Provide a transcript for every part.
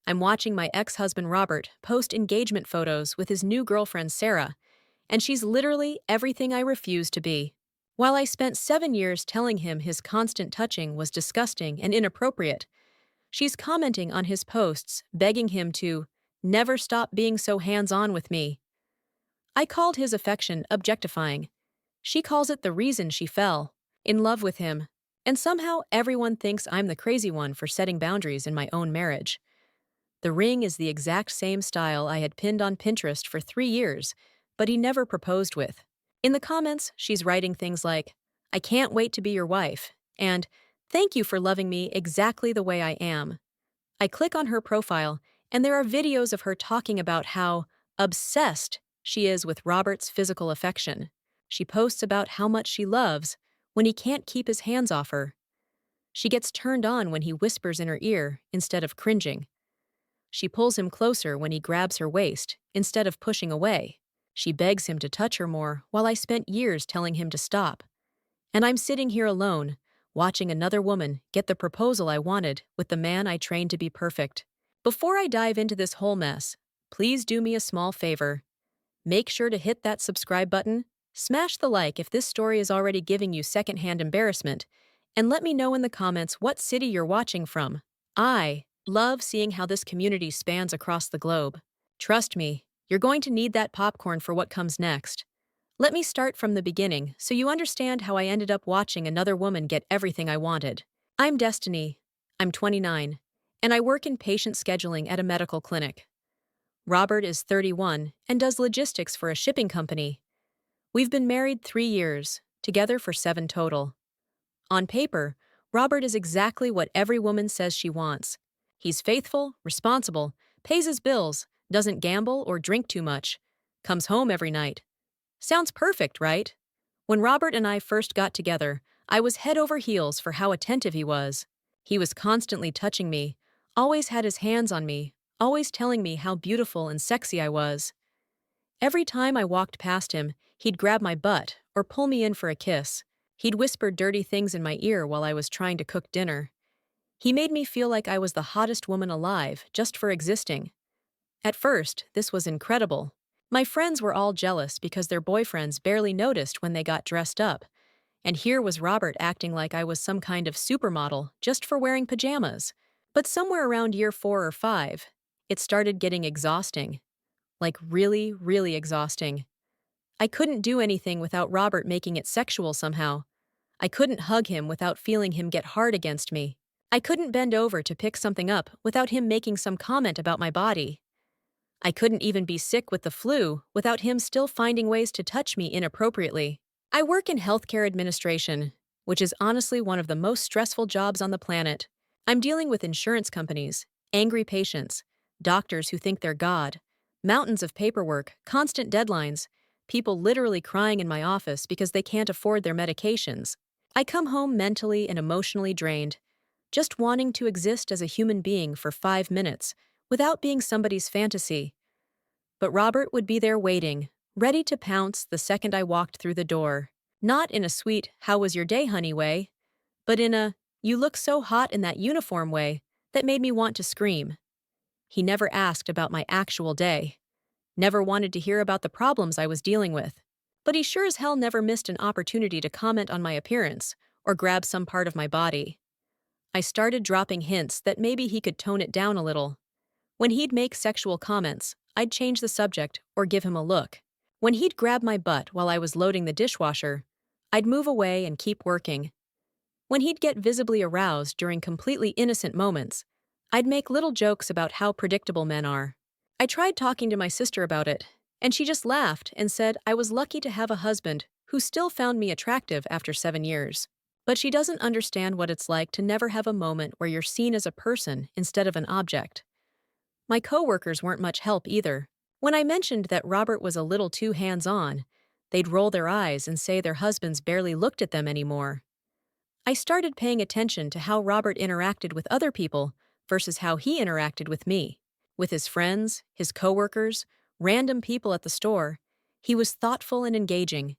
I'm watching my ex-husband Robert post engagement photos with his new girlfriend Sarah, and she's literally everything I refuse to be. While I spent 7 years telling him his constant touching was disgusting and inappropriate, she's commenting on his posts, begging him to never stop being so hands-on with me. I called his affection objectifying. She calls it the reason she fell in love with him. And somehow everyone thinks I'm the crazy one for setting boundaries in my own marriage. The ring is the exact same style I had pinned on Pinterest for 3 years, but he never proposed with. In the comments, she's writing things like, "I can't wait to be your wife," and "Thank you for loving me exactly the way I am." I click on her profile, and there are videos of her talking about how obsessed she is with Robert's physical affection. She posts about how much she loves when he can't keep his hands off her. She gets turned on when he whispers in her ear instead of cringing. She pulls him closer when he grabs her waist instead of pushing away. She begs him to touch her more while I spent years telling him to stop. And I'm sitting here alone, watching another woman get the proposal I wanted with the man I trained to be perfect. Before I dive into this whole mess, please do me a small favor. Make sure to hit that subscribe button, smash the like if this story is already giving you secondhand embarrassment, and let me know in the comments what city you're watching from. I love seeing how this community spans across the globe. Trust me, you're going to need that popcorn for what comes next. Let me start from the beginning so you understand how I ended up watching another woman get everything I wanted. I'm Destiny. I'm 29, and I work in patient scheduling at a medical clinic. Robert is 31 and does logistics for a shipping company. We've been married 3 years, together for 7 total. On paper, Robert is exactly what every woman says she wants. He's faithful, responsible, pays his bills, doesn't gamble or drink too much, comes home every night. Sounds perfect, right? When Robert and I first got together, I was head over heels for how attentive he was. He was constantly touching me, always had his hands on me, always telling me how beautiful and sexy I was. Every time I walked past him, he'd grab my butt or pull me in for a kiss. He'd whisper dirty things in my ear while I was trying to cook dinner. He made me feel like I was the hottest woman alive just for existing. At first, this was incredible. My friends were all jealous because their boyfriends barely noticed when they got dressed up. And here was Robert acting like I was some kind of supermodel just for wearing pajamas. But somewhere around year 4 or 5, it started getting exhausting. Like really, really exhausting. I couldn't do anything without Robert making it sexual somehow. I couldn't hug him without feeling him get hard against me. I couldn't bend over to pick something up without him making some comment about my body. I couldn't even be sick with the flu without him still finding ways to touch me inappropriately. I work in healthcare administration, which is honestly one of the most stressful jobs on the planet. I'm dealing with insurance companies, angry patients, doctors who think they're God, mountains of paperwork, constant deadlines, people literally crying in my office because they can't afford their medications. I come home mentally and emotionally drained, just wanting to exist as a human being for 5 minutes without being somebody's fantasy. But Robert would be there waiting, ready to pounce the second I walked through the door. Not in a sweet, "How was your day, honey" way, but in a, "You look so hot in that uniform" way that made me want to scream. He never asked about my actual day, never wanted to hear about the problems I was dealing with. But he sure as hell never missed an opportunity to comment on my appearance or grab some part of my body. I started dropping hints that maybe he could tone it down a little. When he'd make sexual comments, I'd change the subject or give him a look. When he'd grab my butt while I was loading the dishwasher, I'd move away and keep working. When he'd get visibly aroused during completely innocent moments, I'd make little jokes about how predictable men are. I tried talking to my sister about it, and she just laughed and said I was lucky to have a husband who still found me attractive after 7 years. But she doesn't understand what it's like to never have a moment where you're seen as a person instead of an object. My coworkers weren't much help either. When I mentioned that Robert was a little too hands-on, they'd roll their eyes and say their husbands barely looked at them anymore. I started paying attention to how Robert interacted with other people versus how he interacted with me. With his friends, his coworkers, random people at the store, he was thoughtful and engaging.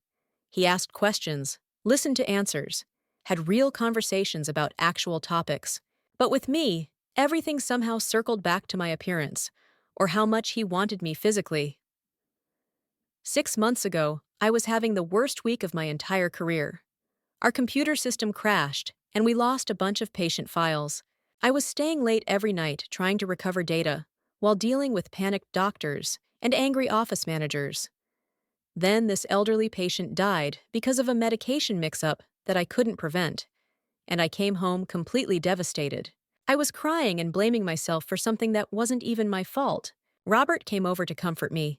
He asked questions, listened to answers, had real conversations about actual topics. But with me, everything somehow circled back to my appearance, or how much he wanted me physically. 6 months ago, I was having the worst week of my entire career. Our computer system crashed, and we lost a bunch of patient files. I was staying late every night trying to recover data, while dealing with panicked doctors and angry office managers. Then this elderly patient died because of a medication mix-up that I couldn't prevent, and I came home completely devastated. I was crying and blaming myself for something that wasn't even my fault. Robert came over to comfort me,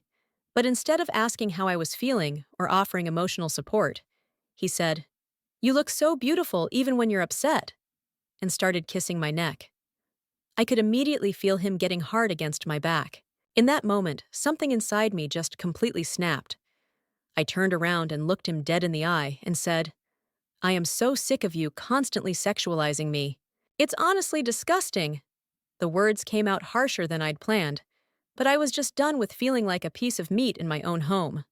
but instead of asking how I was feeling or offering emotional support, he said, "You look so beautiful even when you're upset," and started kissing my neck. I could immediately feel him getting hard against my back. In that moment, something inside me just completely snapped. I turned around and looked him dead in the eye and said, "I am so sick of you constantly sexualizing me. It's honestly disgusting." The words came out harsher than I'd planned, but I was just done with feeling like a piece of meat in my own home.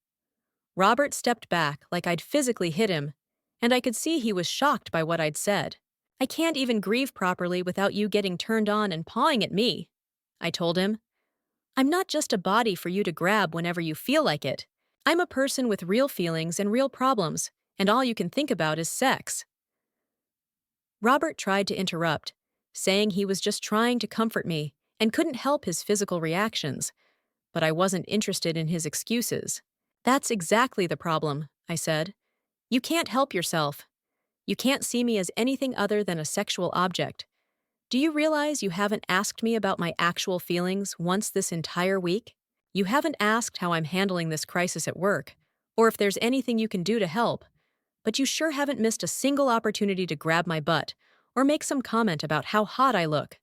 Robert stepped back like I'd physically hit him, and I could see he was shocked by what I'd said. "I can't even grieve properly without you getting turned on and pawing at me," I told him. "I'm not just a body for you to grab whenever you feel like it. I'm a person with real feelings and real problems, and all you can think about is sex." Robert tried to interrupt, saying he was just trying to comfort me and couldn't help his physical reactions, but I wasn't interested in his excuses. "That's exactly the problem," I said. "You can't help yourself. You can't see me as anything other than a sexual object. Do you realize you haven't asked me about my actual feelings once this entire week? You haven't asked how I'm handling this crisis at work, or if there's anything you can do to help, but you sure haven't missed a single opportunity to grab my butt or make some comment about how hot I look.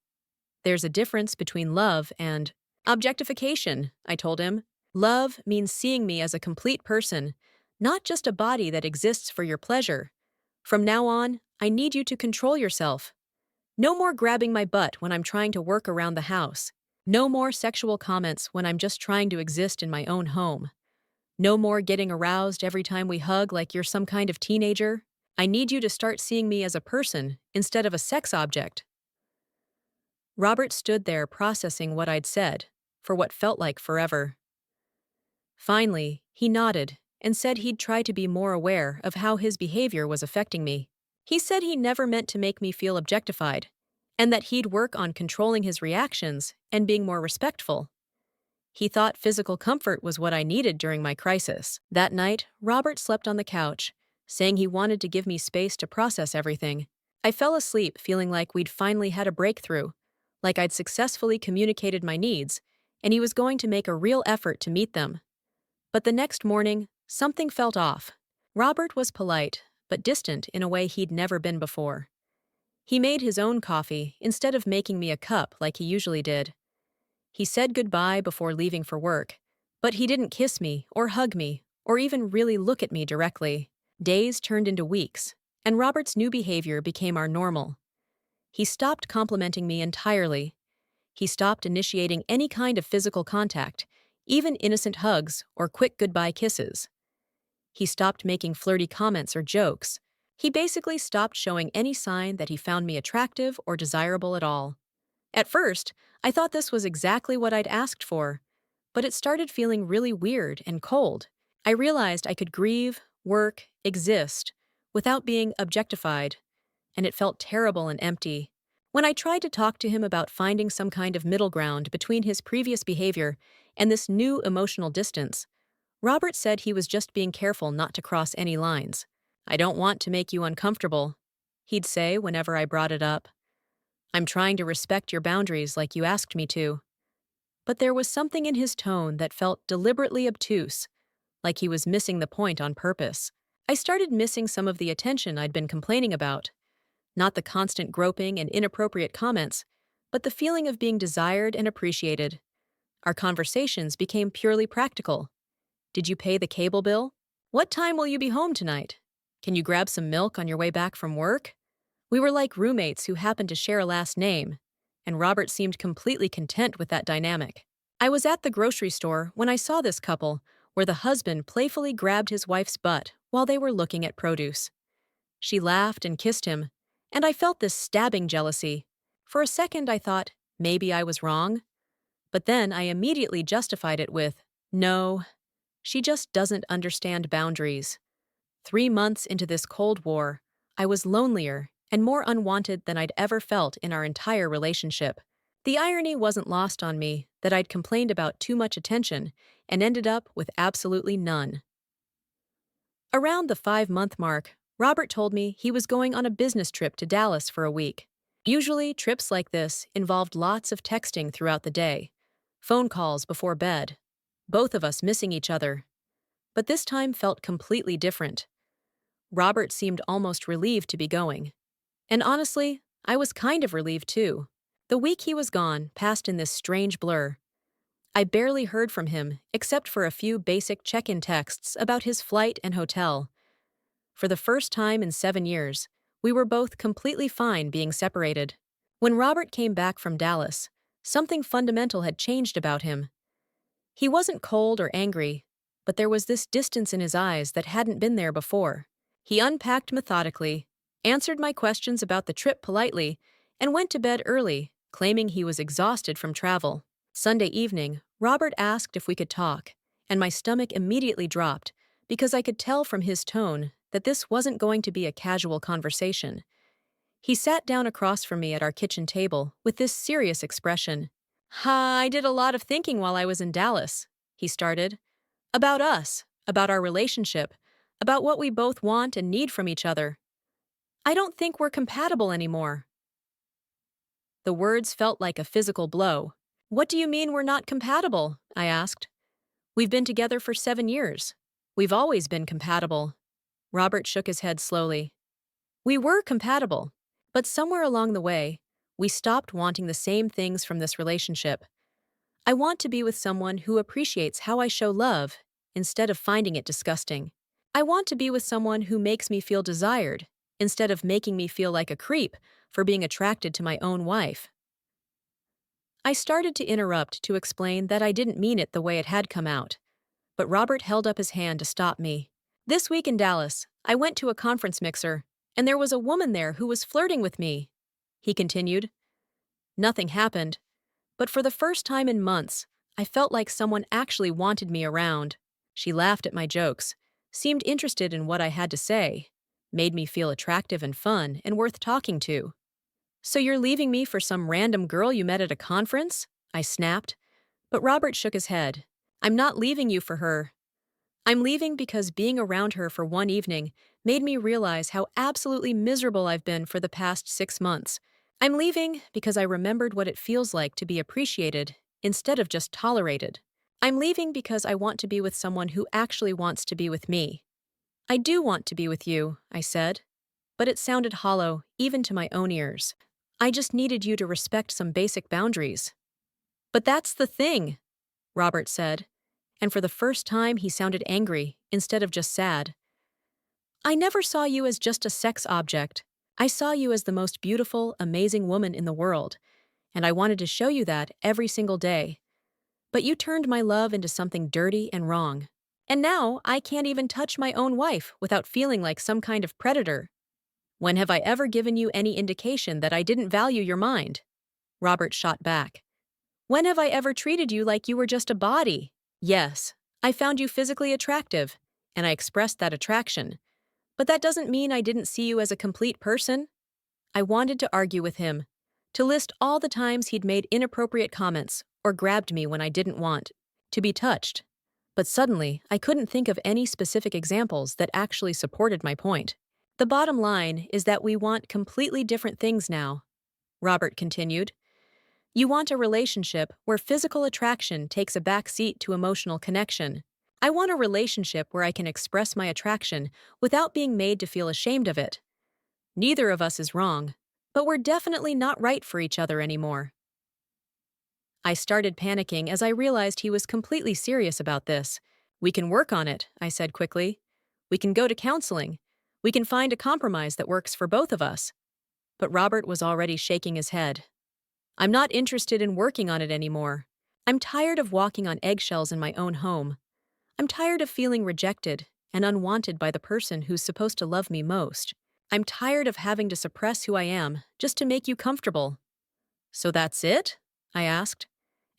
There's a difference between love and objectification," I told him. "Love means seeing me as a complete person, not just a body that exists for your pleasure. From now on, I need you to control yourself. No more grabbing my butt when I'm trying to work around the house. No more sexual comments when I'm just trying to exist in my own home. No more getting aroused every time we hug like you're some kind of teenager. I need you to start seeing me as a person instead of a sex object." Robert stood there processing what I'd said, for what felt like forever. Finally, he nodded and said he'd try to be more aware of how his behavior was affecting me. He said he never meant to make me feel objectified, and that he'd work on controlling his reactions and being more respectful. He thought physical comfort was what I needed during my crisis. That night, Robert slept on the couch, saying he wanted to give me space to process everything. I fell asleep feeling like we'd finally had a breakthrough, like I'd successfully communicated my needs, and he was going to make a real effort to meet them. But the next morning, something felt off. Robert was polite, but distant in a way he'd never been before. He made his own coffee instead of making me a cup like he usually did. He said goodbye before leaving for work, but he didn't kiss me or hug me or even really look at me directly. Days turned into weeks, and Robert's new behavior became our normal. He stopped complimenting me entirely. He stopped initiating any kind of physical contact, even innocent hugs or quick goodbye kisses. He stopped making flirty comments or jokes. He basically stopped showing any sign that he found me attractive or desirable at all. At first, I thought this was exactly what I'd asked for, but it started feeling really weird and cold. I realized I could grieve, work, exist, without being objectified, and it felt terrible and empty. When I tried to talk to him about finding some kind of middle ground between his previous behavior and this new emotional distance, Robert said he was just being careful not to cross any lines. "I don't want to make you uncomfortable," he'd say whenever I brought it up. "I'm trying to respect your boundaries like you asked me to." But there was something in his tone that felt deliberately obtuse, like he was missing the point on purpose. I started missing some of the attention I'd been complaining about. Not the constant groping and inappropriate comments, but the feeling of being desired and appreciated. Our conversations became purely practical. "Did you pay the cable bill? What time will you be home tonight? Can you grab some milk on your way back from work?" We were like roommates who happened to share a last name, and Robert seemed completely content with that dynamic. I was at the grocery store when I saw this couple, where the husband playfully grabbed his wife's butt while they were looking at produce. She laughed and kissed him, and I felt this stabbing jealousy. For a second, I thought maybe I was wrong, but then I immediately justified it with, no, she just doesn't understand boundaries. 3 months into this Cold War, I was lonelier and more unwanted than I'd ever felt in our entire relationship. The irony wasn't lost on me that I'd complained about too much attention and ended up with absolutely none. Around the 5 month mark, Robert told me he was going on a business trip to Dallas for a week. Usually, trips like this involved lots of texting throughout the day, phone calls before bed, both of us missing each other. But this time felt completely different. Robert seemed almost relieved to be going. And honestly, I was kind of relieved too. The week he was gone passed in this strange blur. I barely heard from him except for a few basic check-in texts about his flight and hotel. For the first time in 7 years, we were both completely fine being separated. When Robert came back from Dallas, something fundamental had changed about him. He wasn't cold or angry, but there was this distance in his eyes that hadn't been there before. He unpacked methodically, answered my questions about the trip politely, and went to bed early, claiming he was exhausted from travel. Sunday evening, Robert asked if we could talk, and my stomach immediately dropped because I could tell from his tone that this wasn't going to be a casual conversation. He sat down across from me at our kitchen table with this serious expression. I did a lot of thinking while I was in Dallas, he started. About us, about our relationship, about what we both want and need from each other. I don't think we're compatible anymore. The words felt like a physical blow. What do you mean we're not compatible? I asked. We've been together for 7 years. We've always been compatible. Robert shook his head slowly. We were compatible, but somewhere along the way, we stopped wanting the same things from this relationship. I want to be with someone who appreciates how I show love instead of finding it disgusting. I want to be with someone who makes me feel desired instead of making me feel like a creep for being attracted to my own wife. I started to interrupt to explain that I didn't mean it the way it had come out, but Robert held up his hand to stop me. This week in Dallas, I went to a conference mixer, and there was a woman there who was flirting with me, he continued. Nothing happened, but for the first time in months, I felt like someone actually wanted me around. She laughed at my jokes, seemed interested in what I had to say, made me feel attractive and fun and worth talking to. So you're leaving me for some random girl you met at a conference? I snapped, but Robert shook his head. I'm not leaving you for her. I'm leaving because being around her for one evening made me realize how absolutely miserable I've been for the past 6 months. I'm leaving because I remembered what it feels like to be appreciated instead of just tolerated. I'm leaving because I want to be with someone who actually wants to be with me. I do want to be with you, I said, but it sounded hollow even to my own ears. I just needed you to respect some basic boundaries. But that's the thing, Robert said, and for the first time he sounded angry instead of just sad. I never saw you as just a sex object. I saw you as the most beautiful, amazing woman in the world, and I wanted to show you that every single day. But you turned my love into something dirty and wrong. And now I can't even touch my own wife without feeling like some kind of predator. When have I ever given you any indication that I didn't value your mind? Robert shot back. When have I ever treated you like you were just a body? Yes, I found you physically attractive, and I expressed that attraction. But that doesn't mean I didn't see you as a complete person. I wanted to argue with him, to list all the times he'd made inappropriate comments or grabbed me when I didn't want to be touched. But suddenly, I couldn't think of any specific examples that actually supported my point. The bottom line is that we want completely different things now, Robert continued. You want a relationship where physical attraction takes a back seat to emotional connection. I want a relationship where I can express my attraction without being made to feel ashamed of it. Neither of us is wrong, but we're definitely not right for each other anymore. I started panicking as I realized he was completely serious about this. We can work on it, I said quickly. We can go to counseling. We can find a compromise that works for both of us. But Robert was already shaking his head. I'm not interested in working on it anymore. I'm tired of walking on eggshells in my own home. I'm tired of feeling rejected and unwanted by the person who's supposed to love me most. I'm tired of having to suppress who I am just to make you comfortable. So that's it? I asked,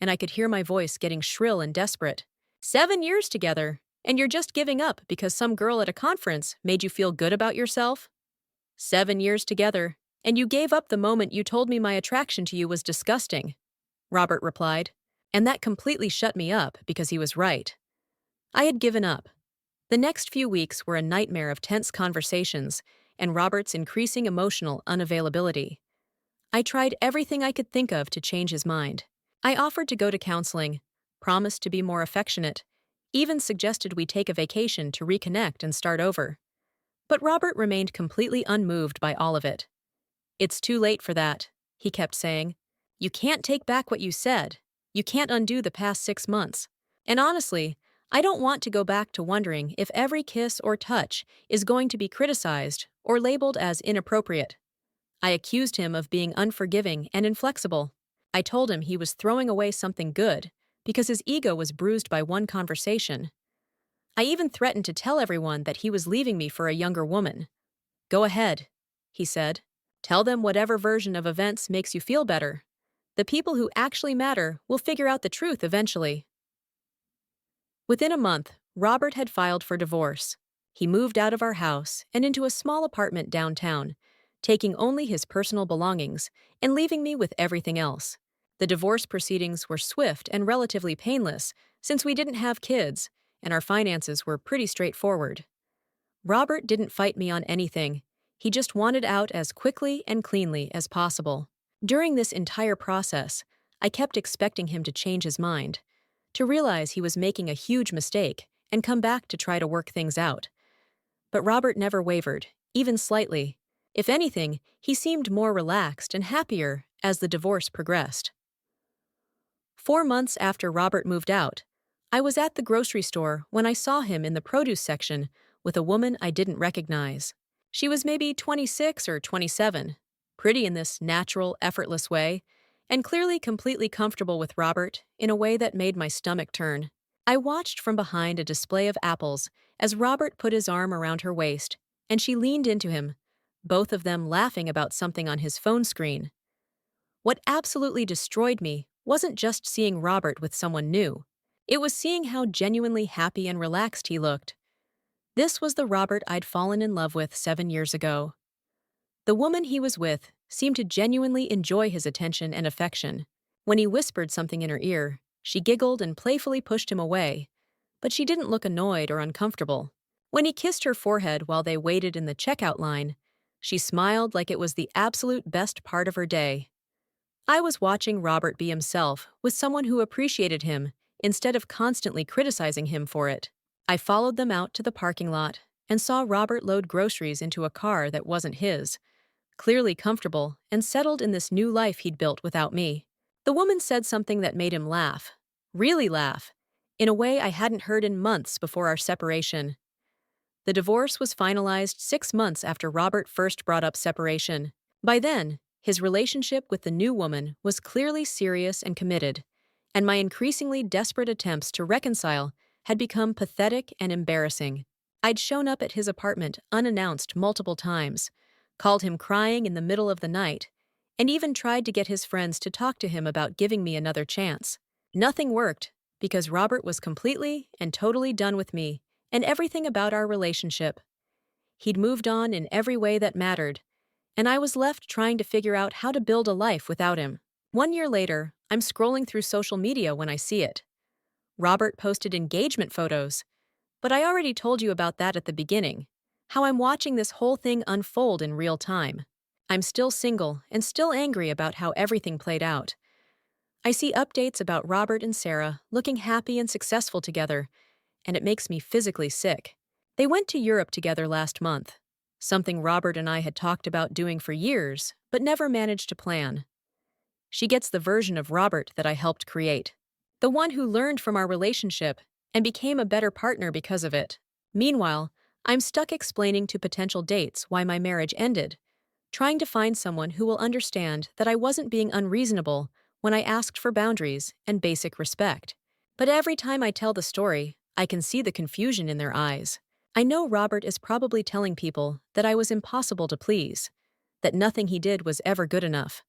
and I could hear my voice getting shrill and desperate. 7 years together, and you're just giving up because some girl at a conference made you feel good about yourself? 7 years together, and you gave up the moment you told me my attraction to you was disgusting, Robert replied. And that completely shut me up because he was right. I had given up. The next few weeks were a nightmare of tense conversations and Robert's increasing emotional unavailability. I tried everything I could think of to change his mind. I offered to go to counseling, promised to be more affectionate, even suggested we take a vacation to reconnect and start over. But Robert remained completely unmoved by all of it. It's too late for that, he kept saying. You can't take back what you said. You can't undo the past 6 months. And honestly, I don't want to go back to wondering if every kiss or touch is going to be criticized or labeled as inappropriate. I accused him of being unforgiving and inflexible. I told him he was throwing away something good because his ego was bruised by one conversation. I even threatened to tell everyone that he was leaving me for a younger woman. Go ahead, he said. Tell them whatever version of events makes you feel better. The people who actually matter will figure out the truth eventually. Within a month, Robert had filed for divorce. He moved out of our house and into a small apartment downtown, taking only his personal belongings and leaving me with everything else. The divorce proceedings were swift and relatively painless since we didn't have kids and our finances were pretty straightforward. Robert didn't fight me on anything. He just wanted out as quickly and cleanly as possible. During this entire process, I kept expecting him to change his mind, to realize he was making a huge mistake and come back to try to work things out. But Robert never wavered, even slightly. If anything, he seemed more relaxed and happier as the divorce progressed. 4 months after Robert moved out, I was at the grocery store when I saw him in the produce section with a woman I didn't recognize. She was maybe 26 or 27, pretty in this natural, effortless way, and clearly completely comfortable with Robert in a way that made my stomach turn. I watched from behind a display of apples as Robert put his arm around her waist, and she leaned into him, both of them laughing about something on his phone screen. What absolutely destroyed me wasn't just seeing Robert with someone new. It was seeing how genuinely happy and relaxed he looked. This was the Robert I'd fallen in love with 7 years ago. The woman he was with seemed to genuinely enjoy his attention and affection. When he whispered something in her ear, she giggled and playfully pushed him away, but she didn't look annoyed or uncomfortable. When he kissed her forehead while they waited in the checkout line, she smiled like it was the absolute best part of her day. I was watching Robert be himself with someone who appreciated him instead of constantly criticizing him for it. I followed them out to the parking lot and saw Robert load groceries into a car that wasn't his, clearly comfortable and settled in this new life he'd built without me. The woman said something that made him laugh, really laugh, in a way I hadn't heard in months before our separation. The divorce was finalized 6 months after Robert first brought up separation. By then, his relationship with the new woman was clearly serious and committed, and my increasingly desperate attempts to reconcile had become pathetic and embarrassing. I'd shown up at his apartment unannounced multiple times, called him crying in the middle of the night, and even tried to get his friends to talk to him about giving me another chance. Nothing worked, because Robert was completely and totally done with me and everything about our relationship. He'd moved on in every way that mattered, and I was left trying to figure out how to build a life without him. 1 year later, I'm scrolling through social media when I see it. Robert posted engagement photos, but I already told you about that at the beginning, how I'm watching this whole thing unfold in real time. I'm still single and still angry about how everything played out. I see updates about Robert and Sarah looking happy and successful together, and it makes me physically sick. They went to Europe together last month, something Robert and I had talked about doing for years, but never managed to plan. She gets the version of Robert that I helped create, the one who learned from our relationship and became a better partner because of it. Meanwhile, I'm stuck explaining to potential dates why my marriage ended, trying to find someone who will understand that I wasn't being unreasonable when I asked for boundaries and basic respect. But every time I tell the story, I can see the confusion in their eyes. I know Robert is probably telling people that I was impossible to please, that nothing he did was ever good enough,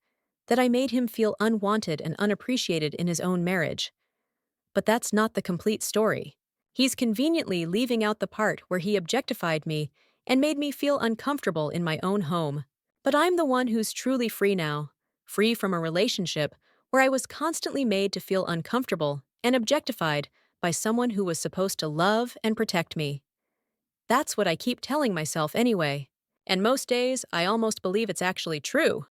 that I made him feel unwanted and unappreciated in his own marriage. But that's not the complete story. He's conveniently leaving out the part where he objectified me and made me feel uncomfortable in my own home. But I'm the one who's truly free now, free from a relationship where I was constantly made to feel uncomfortable and objectified by someone who was supposed to love and protect me. That's what I keep telling myself anyway. And most days, I almost believe it's actually true.